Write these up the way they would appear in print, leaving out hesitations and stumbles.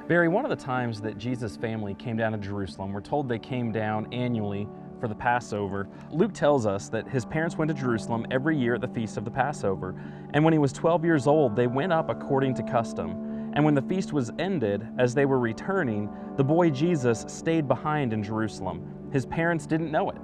Barry, one of the times that Jesus' family came down to Jerusalem, we're told they came down annually for the Passover. Luke tells us that his parents went to Jerusalem every year at the feast of the Passover. And when he was 12 years old, they went up according to custom. And when the feast was ended, as they were returning, the boy Jesus stayed behind in Jerusalem. His parents didn't know it.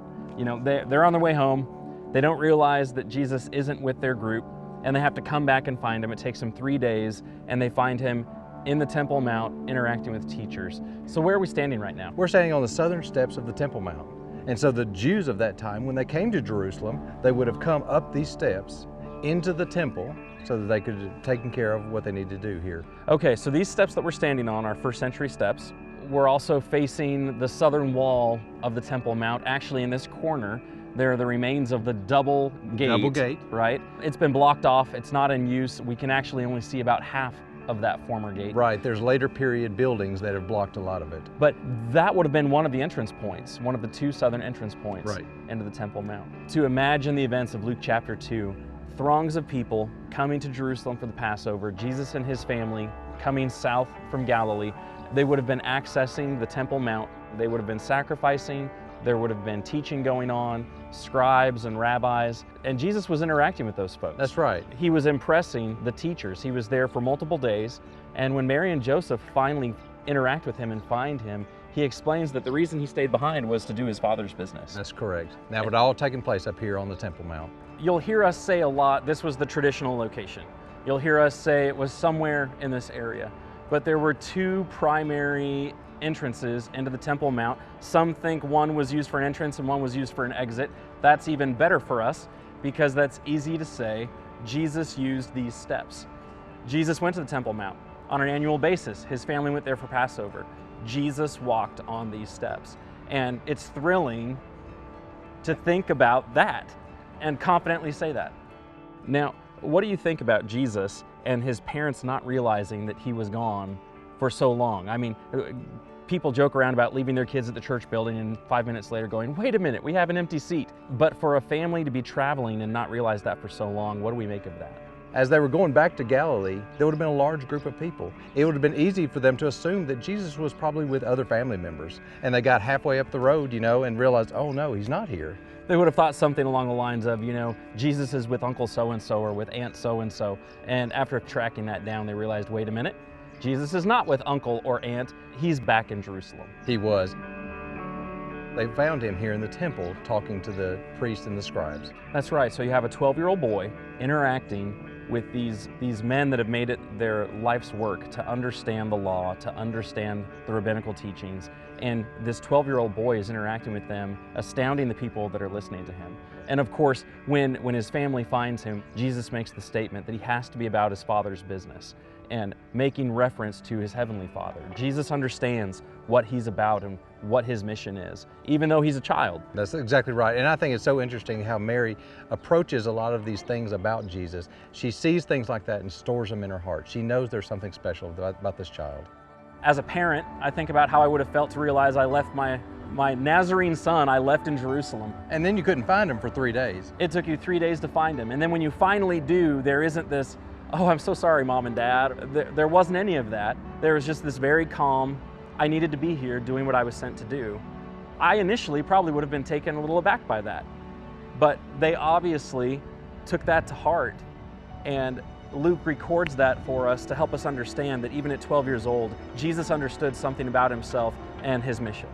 They're on their way home. They don't realize that Jesus isn't with their group, and they have to come back and find him. It takes them 3 days, and they find him in the Temple Mount interacting with teachers. So where are we standing right now? We're standing on the southern steps of the Temple Mount. And so the Jews of that time, when they came to Jerusalem, they would have come up these steps into the temple so that they could have taken care of what they need to do here. Okay, so these steps that we're standing on are first century steps. We're also facing the southern wall of the Temple Mount. Actually, in this corner, there are the remains of the double gate. Double gate. Right? It's been blocked off. It's not in use. We can actually only see about half of that former gate. Right, there's later period buildings that have blocked a lot of it. But that would have been one of the entrance points, one of the two southern entrance points right into the Temple Mount. To imagine the events of Luke chapter 2, throngs of people coming to Jerusalem for the Passover, Jesus and his family coming south from Galilee. They would have been accessing the Temple Mount. They would have been sacrificing. There would have been teaching going on, scribes and rabbis, and Jesus was interacting with those folks. That's right. He was impressing the teachers. He was there for multiple days, and when Mary and Joseph finally interact with him and find him, he explains that the reason he stayed behind was to do his Father's business. That's correct. Now, it all taking place up here on the Temple Mount. You'll hear us say a lot, this was the traditional location. You'll hear us say it was somewhere in this area. But there were two primary entrances into the Temple Mount. Some think one was used for an entrance and one was used for an exit. That's even better for us because that's easy to say. Jesus used these steps. Jesus went to the Temple Mount on an annual basis. His family went there for Passover. Jesus walked on these steps. And it's thrilling to think about that and confidently say that. Now, what do you think about Jesus and his parents not realizing that he was gone for so long? I mean, people joke around about leaving their kids at the church building and 5 minutes later going, wait a minute, we have an empty seat. But for a family to be traveling and not realize that for so long, what do we make of that? As they were going back to Galilee, there would have been a large group of people. It would have been easy for them to assume that Jesus was probably with other family members. And they got halfway up the road, and realized, oh no, he's not here. They would have thought something along the lines of, Jesus is with Uncle so-and-so or with Aunt so-and-so. And after tracking that down, they realized, wait a minute, Jesus is not with Uncle or Aunt, he's back in Jerusalem. He was. They found him here in the temple talking to the priests and the scribes. That's right, so you have a 12-year-old boy interacting with these men that have made it their life's work to understand the law, to understand the rabbinical teachings. And this 12-year-old boy is interacting with them, astounding the people that are listening to him. And of course, when his family finds him, Jesus makes the statement that he has to be about his Father's business and making reference to his Heavenly Father. Jesus understands what he's about and what his mission is, even though he's a child. That's exactly right. And I think it's so interesting how Mary approaches a lot of these things about Jesus. She sees things like that and stores them in her heart. She knows there's something special about this child. As a parent, I think about how I would have felt to realize I left my Nazarene son, I left in Jerusalem. And then you couldn't find him for 3 days. It took you 3 days to find him. And then when you finally do, there isn't this, oh, I'm so sorry, Mom and Dad. There wasn't any of that. There was just this very calm, I needed to be here doing what I was sent to do. I initially probably would have been taken a little aback by that. But they obviously took that to heart. And Luke records that for us to help us understand that even at 12 years old, Jesus understood something about himself and his mission.